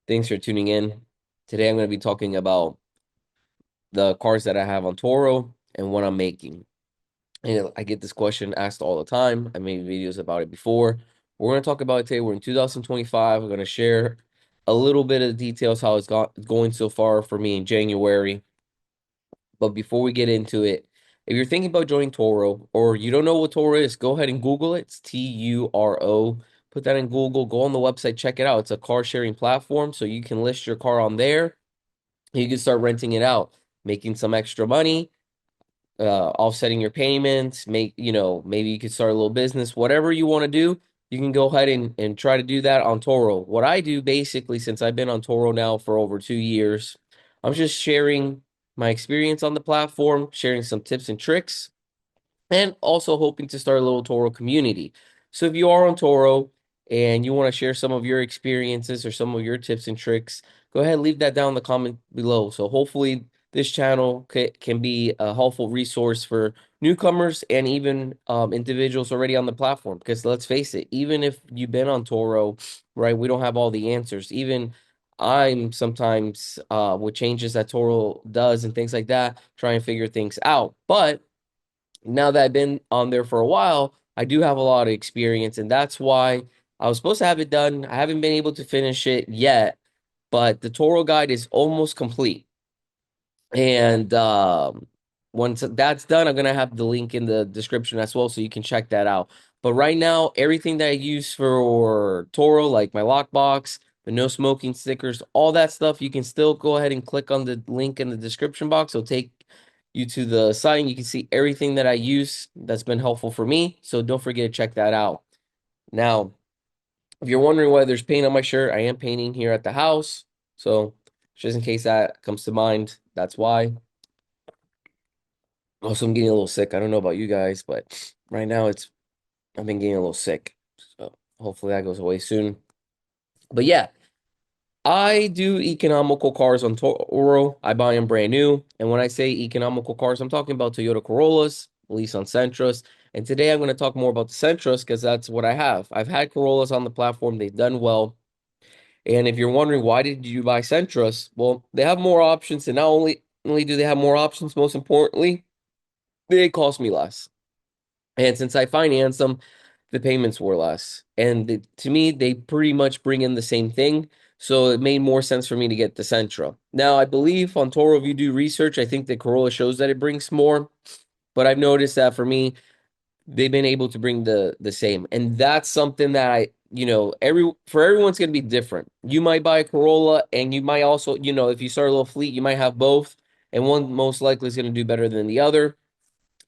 Thanks for tuning in. Today I'm going to be talking about the cars that I have on Turo and what I'm making. And I get this question asked all the time. I made videos about it before. We're going to talk about it today. We're in 2025. We're going to share a little bit of the details how it's going so far for me in January. But before we get into it, if you're thinking about joining Turo or you don't know what Turo is, go ahead and Google it. It's Turo. Put that in Google. Go on the website, check it out. It's a car sharing platform, so you can list your car on there. You can start renting it out, making some extra money, offsetting your payments, maybe you could start a little business, whatever you want to do, you can go ahead and try to do that on Toro. What I do basically, since I've been on Toro now for over 2 years, I'm just sharing my experience on the platform, sharing some tips and tricks, and also hoping to start a little Toro community. So if you are on Toro and you want to share some of your experiences or some of your tips and tricks, go ahead and leave that down in the comment below. So hopefully this channel can be a helpful resource for newcomers and even individuals already on the platform. Because let's face it, even if you've been on Toro, right, we don't have all the answers. Even I'm sometimes with changes that Toro does and things like that, try and figure things out. But now that I've been on there for a while, I do have a lot of experience, and that's why I was supposed to have it done. I haven't been able to finish it yet, but the Toro guide is almost complete. And once that's done, I'm gonna have the link in the description as well, so you can check that out. But right now, everything that I use for Toro, like my lockbox, the no smoking stickers, all that stuff, you can still go ahead and click on the link in the description box. It'll take you to the site, and you can see everything that I use that's been helpful for me. So don't forget to check that out. Now, if you're wondering why there's paint on my shirt, I am painting here at the house. So just in case that comes to mind, that's why. Also, I'm getting a little sick. I don't know about you guys, but right now I've been getting a little sick. So hopefully that goes away soon. But yeah, I do economical cars on Toro. I buy them brand new. And when I say economical cars, I'm talking about Toyota Corollas, Nissan Sentras. And today I'm going to talk more about the Sentras because that's what I have. I've had Corollas on the platform. They've done well. And if you're wondering why did you buy Sentras, well, they have more options. And not only do they have more options, most importantly, they cost me less. And since I financed them, the payments were less. And to me, they pretty much bring in the same thing. So it made more sense for me to get the Sentra. Now, I believe on Toro, if you do research, I think the Corolla shows that it brings more. But I've noticed that for me, they've been able to bring the same. And that's something that everyone's gonna be different. You might buy a Corolla and you might also, if you start a little fleet, you might have both, and one most likely is gonna do better than the other.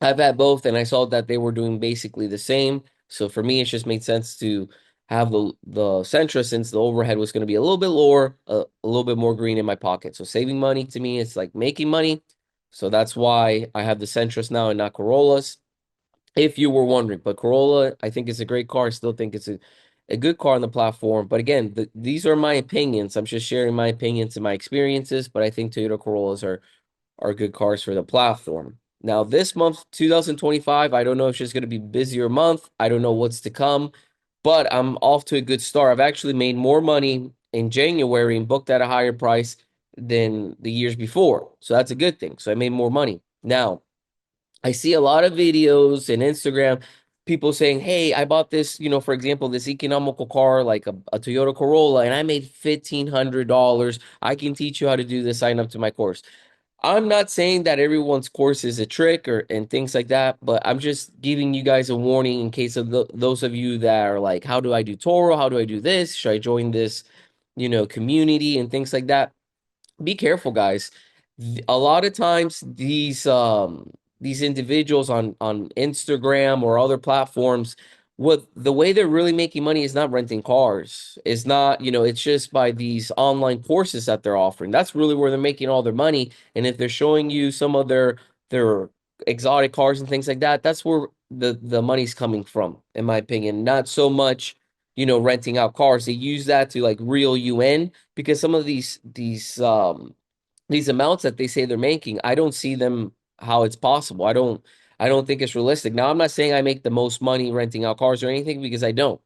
I've had both, and I saw that they were doing basically the same. So for me, it just made sense to have the Sentra since the overhead was going to be a little bit lower, a little bit more green in my pocket. So saving money to me, it's like making money. So that's why I have the Sentras now and not Corollas. If you were wondering, but Corolla, I think it's a great car. I still think it's a good car on the platform. But again, these are my opinions. I'm just sharing my opinions and my experiences. But I think Toyota Corollas are good cars for the platform. Now, this month, 2025, I don't know if it's just going to be a busier month. I don't know what's to come, but I'm off to a good start. I've actually made more money in January and booked at a higher price than the years before. So that's a good thing. So I made more money. Now, I see a lot of videos and Instagram, people saying, hey, I bought this, for example, this economical car, like a Toyota Corolla, and I made $1,500. I can teach you how to do this. Sign up to my course. I'm not saying that everyone's course is a trick or and things like that, but I'm just giving you guys a warning in case of those of you that are like, how do I do Toro? How do I do this? Should I join this, community and things like that? Be careful, guys. A lot of times these individuals on Instagram or other platforms, what the way they're really making money is not renting cars. It's not, it's just by these online courses that they're offering. That's really where they're making all their money. And if they're showing you some of their exotic cars and things like that, that's where the money's coming from, in my opinion. Not so much, renting out cars. They use that to like reel you in because some of these amounts that they say they're making, I don't see them how it's possible. I don't think it's realistic. Now, I'm not saying I make the most money renting out cars or anything because I don't.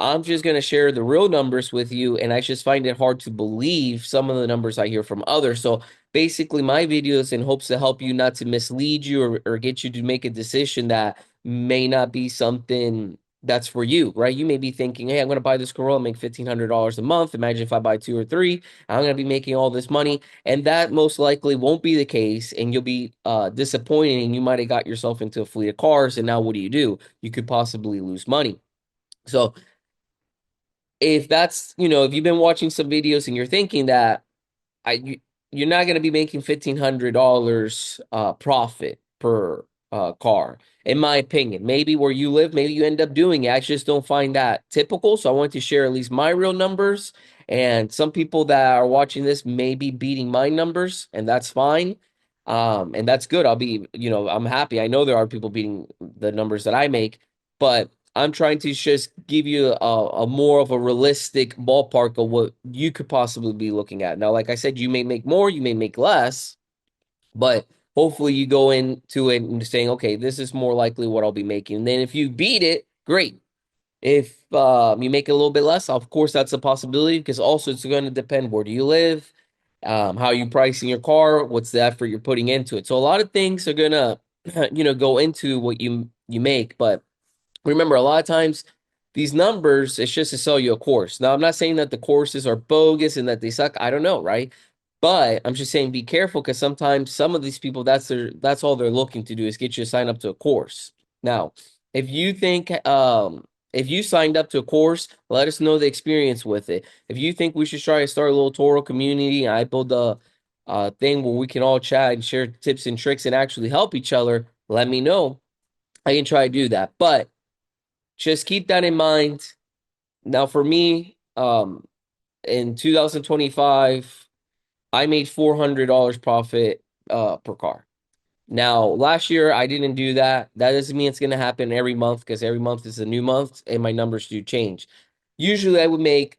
I'm just going to share the real numbers with you. And I just find it hard to believe some of the numbers I hear from others. So basically, my videos in hopes to help you, not to mislead you or get you to make a decision that may not be something that's for you, right? You may be thinking, hey, I'm going to buy this Corolla, make $1,500 a month. Imagine if I buy two or three, I'm going to be making all this money. And that most likely won't be the case. And you'll be disappointed, and you might have got yourself into a fleet of cars. And now what do? You could possibly lose money. So if that's, if you've been watching some videos and you're thinking that I you, you're not going to be making $1,500 profit per car, in my opinion. Maybe where you live, maybe you end up doing it. I just don't find that typical. So I want to share at least my real numbers. And some people that are watching this may be beating my numbers, and that's fine. And that's good. I'm happy. I know there are people beating the numbers that I make, but I'm trying to just give you a more of a realistic ballpark of what you could possibly be looking at. Now, like I said, you may make more, you may make less, but hopefully you go into it and saying, okay, this is more likely what I'll be making. And then if you beat it, great. If you make it a little bit less, of course, that's a possibility, because also it's going to depend, where do you live, how are you pricing your car, what's the effort you're putting into it. So a lot of things are gonna, go into what you make, but remember, a lot of times these numbers, it's just to sell you a course. Now, I'm not saying that the courses are bogus and that they suck. I don't know, right? But I'm just saying be careful, because sometimes some of these people, that's all they're looking to do is get you to sign up to a course. Now, if you think if you signed up to a course, let us know the experience with it. If you think we should try to start a little Toro community, and I build a thing where we can all chat and share tips and tricks and actually help each other, let me know. I can try to do that. But just keep that in mind. Now, for me, in 2025, I made $400 profit per car. Now, last year I didn't do that. That doesn't mean it's going to happen every month, because every month is a new month and my numbers do change. Usually I would make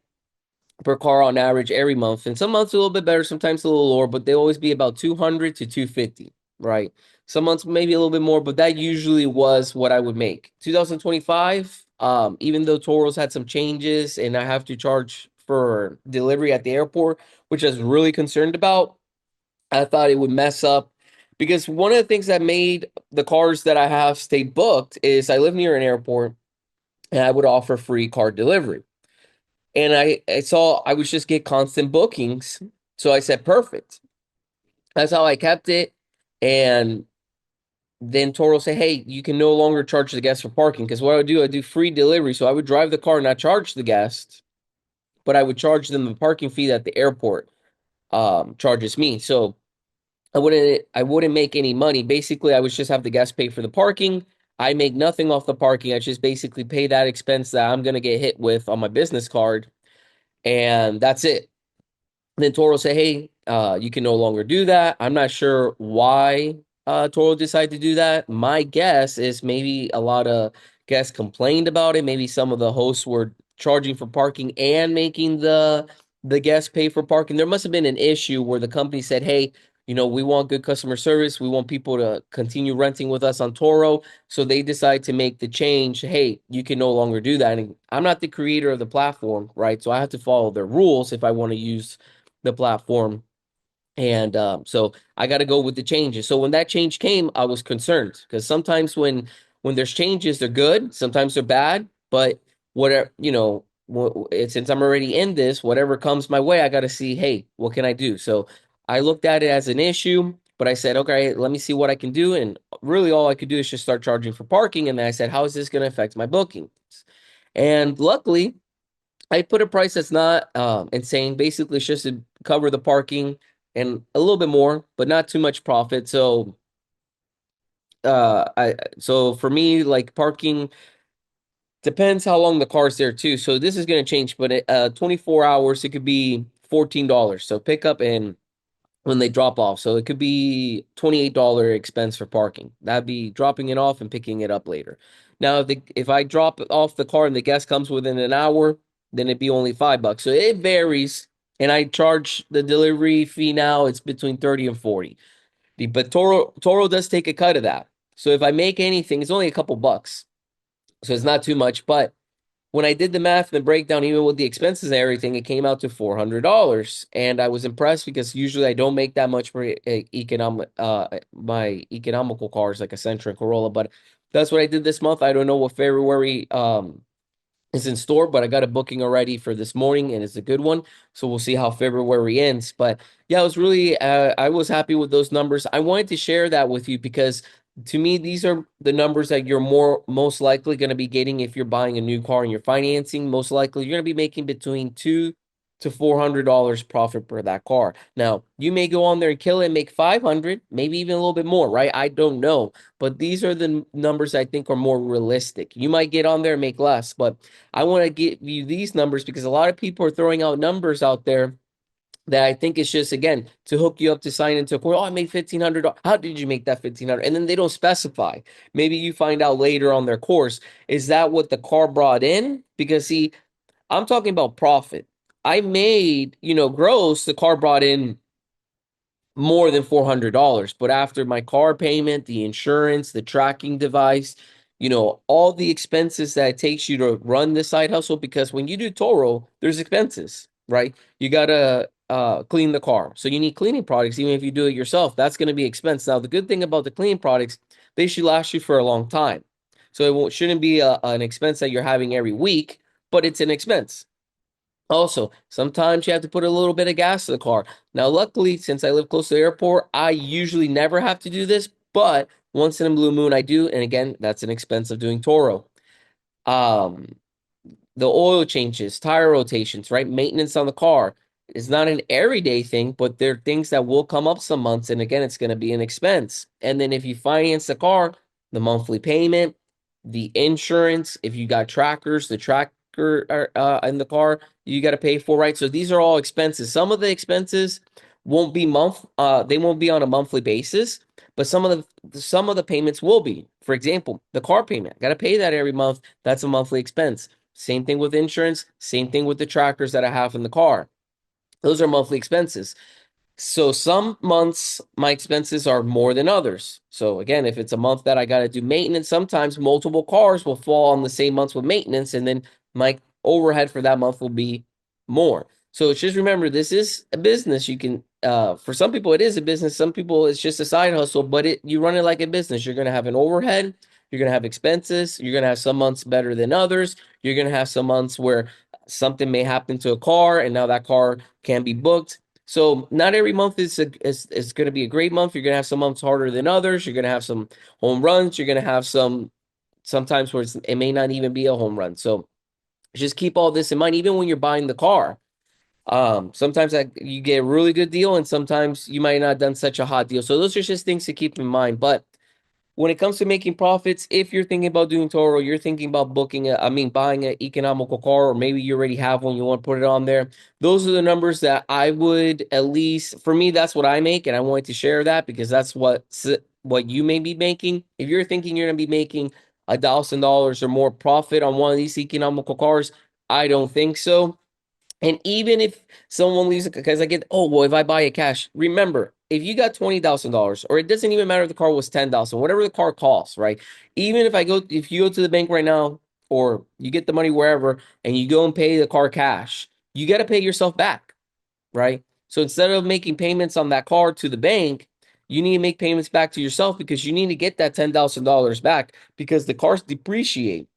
per car on average every month. And some months a little bit better, sometimes a little lower, but they always be about 200 to 250, right? Some months maybe a little bit more, but that usually was what I would make. 2025, even though Toro's had some changes and I have to charge for delivery at the airport, which I was really concerned about, I thought it would mess up, because one of the things that made the cars that I have stay booked is I live near an airport and I would offer free car delivery. And I saw I would just get constant bookings. So I said, perfect. That's how I kept it. And then Toro said, hey, you can no longer charge the guest for parking. Because what I do free delivery. So I would drive the car, not charge the guest, but I would charge them the parking fee that the airport charges me. So I wouldn't make any money. Basically, I would just have the guest pay for the parking. I make nothing off the parking. I just basically pay that expense that I'm gonna get hit with on my business card, and that's it. And then Toro said, hey, you can no longer do that. I'm not sure why Toro decided to do that. My guess is maybe a lot of guests complained about it. Maybe some of the hosts were charging for parking and making the guests pay for parking. There must have been an issue where the company said, hey, we want good customer service. We want people to continue renting with us on Toro. So they decide to make the change. Hey, you can no longer do that. And I'm not the creator of the platform, right? So I have to follow their rules if I want to use the platform. And so I got to go with the changes. So when that change came, I was concerned, because sometimes when there's changes, they're good. Sometimes they're bad. But whatever, since I'm already in this, whatever comes my way, I got to see, hey, what can I do? So I looked at it as an issue, but I said, okay, let me see what I can do. And really, all I could do is just start charging for parking. And then I said, how is this going to affect my bookings? And luckily, I put a price that's not insane. Basically, it's just to cover the parking and a little bit more, but not too much profit. So for me, like, parking depends how long the car's there too. So this is going to change, but 24 hours, it could be $14. So pick up and when they drop off. So it could be $28 expense for parking. That'd be dropping it off and picking it up later. Now, if I drop off the car and the guest comes within an hour, then it'd be only $5. So it varies. And I charge the delivery fee now, it's between 30 and 40. But Toro does take a cut of that. So if I make anything, it's only a couple bucks. So it's not too much. But when I did the math and the breakdown, even with the expenses and everything, it came out to $400. And I was impressed because usually I don't make that much for my economical cars like a Sentra and Corolla, but that's what I did this month. I don't know what February is in store, but I got a booking already for this morning and it's a good one. So we'll see how February ends. But yeah, I was happy with those numbers. I wanted to share that with you because to me, these are the numbers that you're most likely going to be getting if you're buying a new car and you're financing. Most likely, you're going to be making between to $400 profit per that car. Now, you may go on there and kill it and make 500, maybe even a little bit more, right? I don't know, but these are the numbers I think are more realistic. You might get on there and make less, but I want to give you these numbers because a lot of people are throwing out numbers out there that I think it's just again to hook you up to sign into a course. Oh, I made $1,500. How did you make that 1,500? And then they don't specify. Maybe you find out later on their course. Is that what the car brought in? Because see, I'm talking about profit. I made, gross, the car brought in more than $400. But after my car payment, the insurance, the tracking device, all the expenses that it takes you to run the side hustle, because when you do Toro, there's expenses, right? You got to clean the car. So you need cleaning products, even if you do it yourself. That's going to be expense. Now, the good thing about the cleaning products, they should last you for a long time. So shouldn't be an expense that you're having every week, but it's an expense. Also, sometimes you have to put a little bit of gas in the car. Now, luckily, since I live close to the airport, I usually never have to do this, but once in a blue moon, I do. And again, that's an expense of doing Toro. Um, the oil changes, tire rotations, right? Maintenance on the car is not an everyday thing, but there are things that will come up some months. And again, it's going to be an expense. And then if you finance the car, the monthly payment, the insurance, if you got trackers, the tracker in the car, you got to pay for, right? So these are all expenses. Some of the expenses they won't be on a monthly basis, but some of the payments will be. For example, the car payment, got to pay that every month. That's a monthly expense. Same thing with insurance, same thing with the trackers that I have in the car. Those are monthly expenses. So some months my expenses are more than others. So again, if it's a month that I got to do maintenance, sometimes multiple cars will fall on the same months with maintenance, and then my overhead for that month will be more. So just remember, this is a business. You can, for some people, it is a business. Some people, it's just a side hustle, but you run it like a business. You're going to have an overhead. You're going to have expenses. You're going to have some months better than others. You're going to have some months where something may happen to a car, and now that car can be booked. So not every month is going to be a great month. You're going to have some months harder than others. You're going to have some home runs. You're going to have sometimes where it may not even be a home run. So just keep all this in mind, even when you're buying the car. Sometimes you get a really good deal, and sometimes you might not have done such a hot deal. So those are just things to keep in mind. But when it comes to making profits, if you're thinking about doing Toro, you're thinking about buying an economical car, or maybe you already have one, you want to put it on there. Those are the numbers that I would, at least for me, that's what I make. And I wanted to share that because that's what you may be making. If you're thinking you're going to be making $1,000 or more profit on one of these economical cars, I don't think so. And even if someone leaves it, because I get, oh, well, if I buy it cash, remember, if you got $20,000, or it doesn't even matter if the car was 10,000, whatever the car costs, right? Even if you go to the bank right now, or you get the money wherever, and you go and pay the car cash, you got to pay yourself back, right? So instead of making payments on that car to the bank, you need to make payments back to yourself because you need to get that $10,000 back because the cars depreciate.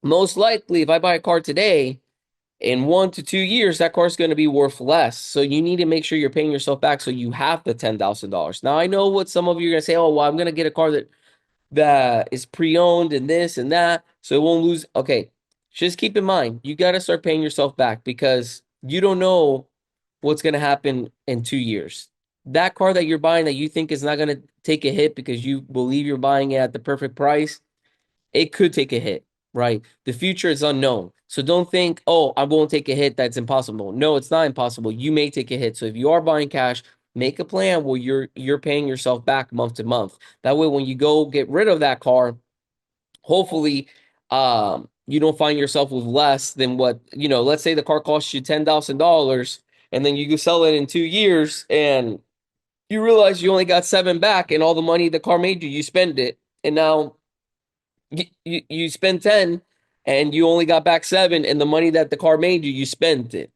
Most likely, if I buy a car today, in 1 to 2 years, that car is going to be worth less. So you need to make sure you're paying yourself back so you have the $10,000. Now, I know what some of you are going to say, oh, well, I'm going to get a car that is pre-owned and this and that, so it won't lose. Okay, just keep in mind, you got to start paying yourself back because you don't know what's going to happen in 2 years. That car that you're buying that you think is not going to take a hit because you believe you're buying it at the perfect price, it could take a hit, right? The future is unknown. So don't think, oh, I won't take a hit. That's impossible. No, it's not impossible. You may take a hit. So if you are buying cash, make a plan where you're paying yourself back month to month. That way, when you go get rid of that car, hopefully, you don't find yourself with less than what, let's say the car costs you $10,000 and then you go sell it in 2 years and you realize you only got seven back and all the money the car made you, you spend it. And now you spend 10 and you only got back 7, and the money that the car made you, you spent it.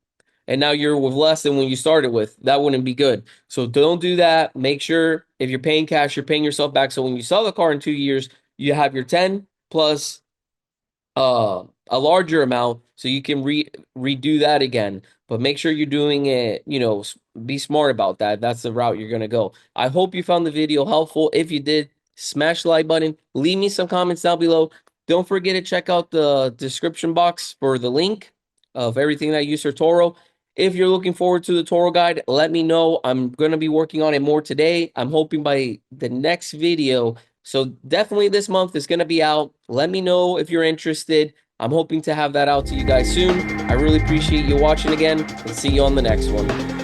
And now you're with less than when you started with. That wouldn't be good. So don't do that. Make sure if you're paying cash, you're paying yourself back. So when you sell the car in 2 years, you have your 10 plus a larger amount so you can redo that again. But make sure you're doing it, be smart about that. That's the route you're going to go. I hope you found the video helpful. If you did, smash the like button, leave me some comments down below. Don't forget to check out the description box for the link of everything that I use for Toro. If you're looking forward to the Toro guide, let me know. I'm going to be working on it more today. I'm hoping by the next video, so definitely this month is going to be out. Let me know if you're interested. I'm hoping to have that out to you guys soon. I really appreciate you watching again, and see you on the next one.